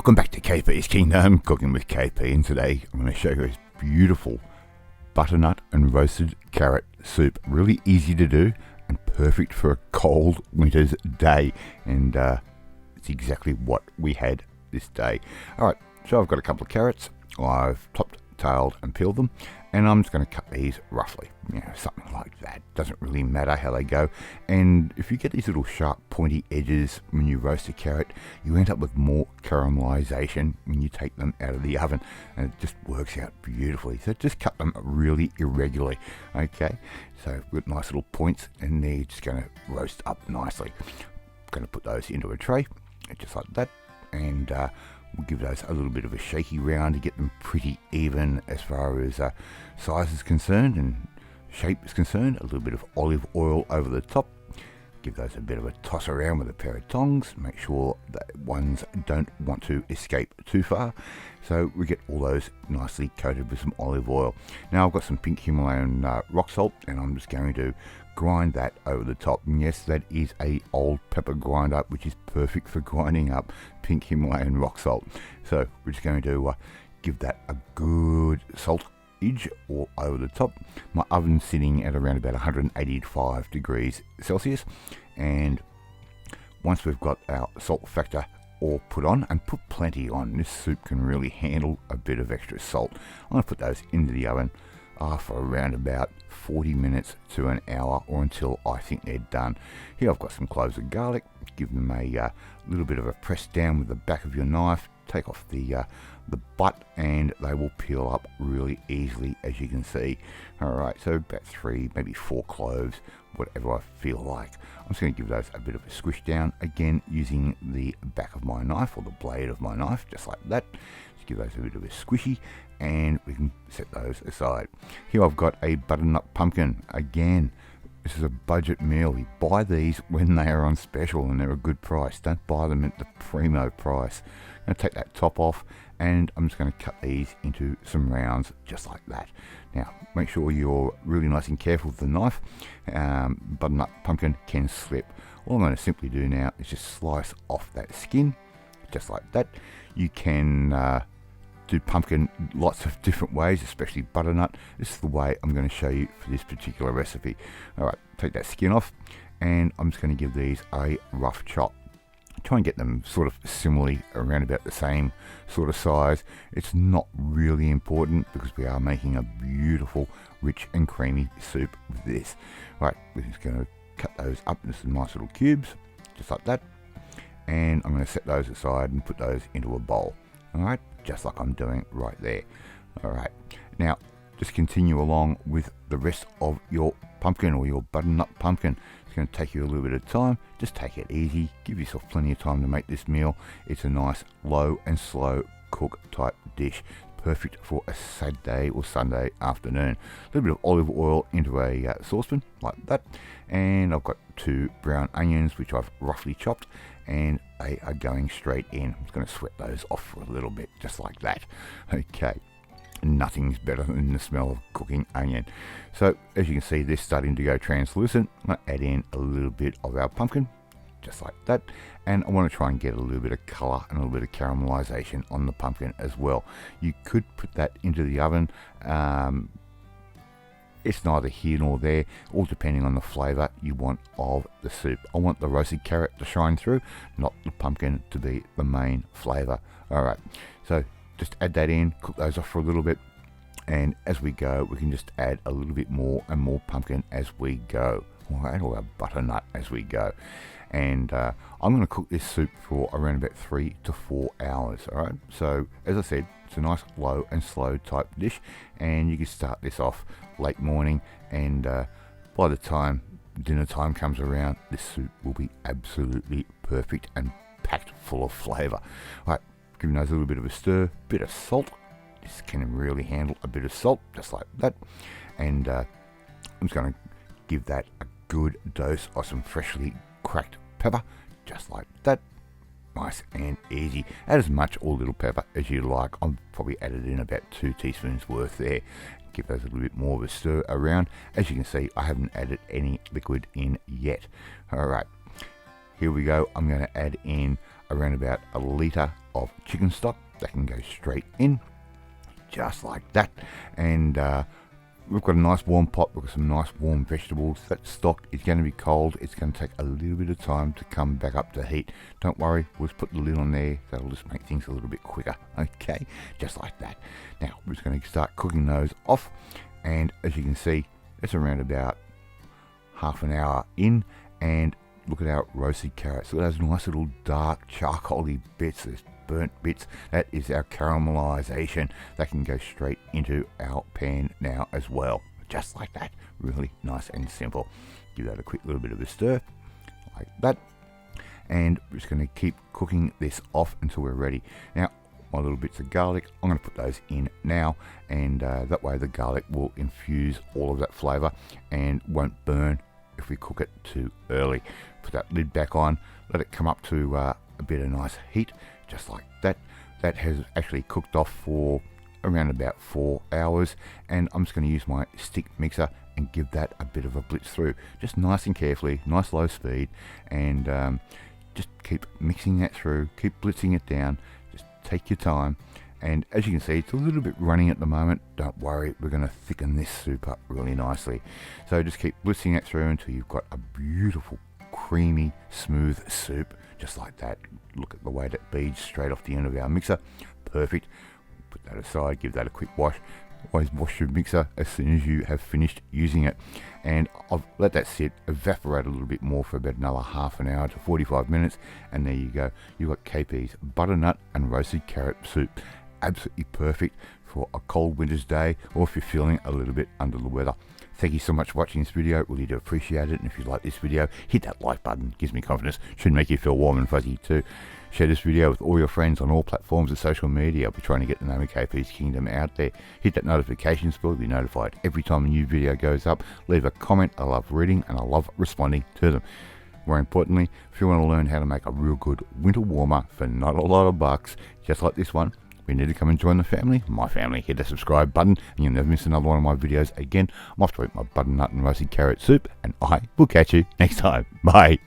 Welcome back to KP's Kingdom, cooking with KP, and today I'm going to show you this beautiful butternut and roasted carrot soup. Really easy to do and perfect for a cold winter's day, and it's exactly what we had this day. Alright, so I've got a couple of carrots. I've topped, tailed and peeled them, and I'm just going to cut these roughly, something like that. Doesn't really matter how they go. And if you get these little sharp pointy edges when you roast a carrot, you end up with more caramelization when you take them out of the oven, and it just works out beautifully. So just cut them really irregularly. Okay, so with nice little points, and they're just going to roast up nicely. Going to put those into a tray just like that, and we'll give those a little bit of a shaky round to get them pretty even as far as size is concerned and shape is concerned. A little bit of olive oil over the top. Give those a bit of a toss around with a pair of tongs. Make sure that ones don't want to escape too far. So we get all those nicely coated with some olive oil. Now I've got some pink Himalayan rock salt, and I'm just going to grind that over the top. And yes, that is a old pepper grinder, which is perfect for grinding up pink Himalayan rock salt. So we're just going to give that a good salt edge all over the top. My oven's sitting at around about 185 degrees Celsius, and once we've got our salt factor all put on, and put plenty on, this soup can really handle a bit of extra salt. I'm going to put those into the oven for around about 40 minutes to an hour, or until I think they're done. Here I've got some cloves of garlic. Give them a little bit of a press down with the back of your knife. Take off the butt, and they will peel up really easily, as you can see. Alright, so about 3, maybe 4 cloves, whatever I feel like. I'm just going to give those a bit of a squish down, again using the back of my knife or the blade of my knife, just like that. Just give those a bit of a squishy, and we can set those aside. Here I've got a butternut pumpkin. Again, this is a budget meal. You buy these when they are on special and they're a good price. Don't buy them at the primo price. I'm going to take that top off, and I'm just going to cut these into some rounds just like that. Now make sure you're really nice and careful with the knife. Butternut pumpkin can slip. All I'm going to simply do now is just slice off that skin just like that. You can do pumpkin lots of different ways, especially butternut. This is the way I'm going to show you for this particular recipe. Alright, take that skin off, and I'm just going to give these a rough chop. Try and get them sort of similarly around about the same sort of size. It's not really important because we are making a beautiful, rich and creamy soup with this. Right, we're just going to cut those up into some nice little cubes, just like that. And I'm going to set those aside and put those into a bowl. Alright, just like I'm doing right there. Alright, now just continue along with the rest of your pumpkin, or your butternut pumpkin. It's going to take you a little bit of time. Just take it easy. Give yourself plenty of time to make this meal. It's a nice low and slow cook type dish. Perfect for a Saturday or Sunday afternoon. A little bit of olive oil into a saucepan like that. And I've got 2 brown onions which I've roughly chopped, and they are going straight in. I'm just going to sweat those off for a little bit, just like that. Okay. Nothing's better than the smell of cooking onion. So as you can see, they're starting to go translucent. I'm going to add in a little bit of our pumpkin, just like that. And I want to try and get a little bit of colour and a little bit of caramelization on the pumpkin as well. You could put that into the oven. It's neither here nor there, all depending on the flavour you want of the soup. I want the roasted carrot to shine through, not the pumpkin to be the main flavour. Alright, so just add that in, cook those off for a little bit, and as we go we can just add a little bit more and more pumpkin as we go. Alright, or our butternut as we go. And I'm going to cook this soup for around about 3 to 4 hours. Alright, so as I said, it's a nice low and slow type dish, and you can start this off late morning, and by the time dinner time comes around, this soup will be absolutely perfect and packed full of flavour. Alright, giving those a little bit of a stir, bit of salt. This can really handle a bit of salt, just like that. And I'm just going to give that a good dose of some freshly cracked pepper, just like that. Nice and easy. Add as much or little pepper as you like. I've probably added in about 2 teaspoons worth there. Give those a little bit more of a stir around. As you can see, I haven't added any liquid in yet. Alright, here we go. I'm going to add in around about a litre of chicken stock. That can go straight in, just like that. And we've got a nice warm pot. We've got some nice warm vegetables. That stock is going to be cold. It's going to take a little bit of time to come back up to heat. Don't worry, we'll just put the lid on there. That'll just make things a little bit quicker. Okay, just like that. Now we're just going to start cooking those off. And as you can see, it's around about half an hour in. And look at our roasted carrots. Look at those nice little dark charcoaly bits, those burnt bits. That is our caramelization. That can go straight into our pan now as well. Just like that. Really nice and simple. Give that a quick little bit of a stir, like that. And we're just going to keep cooking this off until we're ready. Now, my little bits of garlic, I'm going to put those in now. And that way the garlic will infuse all of that flavour and won't burn if we cook it too early. Put that lid back on, let it come up to a bit of nice heat, just like that. That has actually cooked off for around about 4 hours, and I'm just going to use my stick mixer and give that a bit of a blitz through, just nice and carefully, nice low speed, and just keep mixing that through, keep blitzing it down, just take your time. And as you can see, it's a little bit running at the moment. Don't worry, we're going to thicken this soup up really nicely. So just keep blitzing it through until you've got a beautiful, creamy, smooth soup, just like that. Look at the way that beads straight off the end of our mixer. Perfect. Put that aside, give that a quick wash. Always wash your mixer as soon as you have finished using it. And I've let that sit, evaporate a little bit more for about another half an hour to 45 minutes. And there you go. You've got KP's butternut and roasted carrot soup. Absolutely perfect for a cold winter's day, or if you're feeling a little bit under the weather. Thank you so much for watching this video. Really do appreciate it. And if you like this video, hit that like button. Gives me confidence. Should make you feel warm and fuzzy too. Share this video with all your friends on all platforms of social media. I'll be trying to get the name of KP's Kingdom out there. Hit that notifications bell to be notified every time a new video goes up. Leave a comment. I love reading and I love responding to them. More importantly, if you want to learn how to make a real good winter warmer for not a lot of bucks, just like this one, you need to come and join the family, my family. Hit the subscribe button and you'll never miss another one of my videos again. I'm off to eat my butternut and roasted carrot soup, and I will catch you next time. Bye.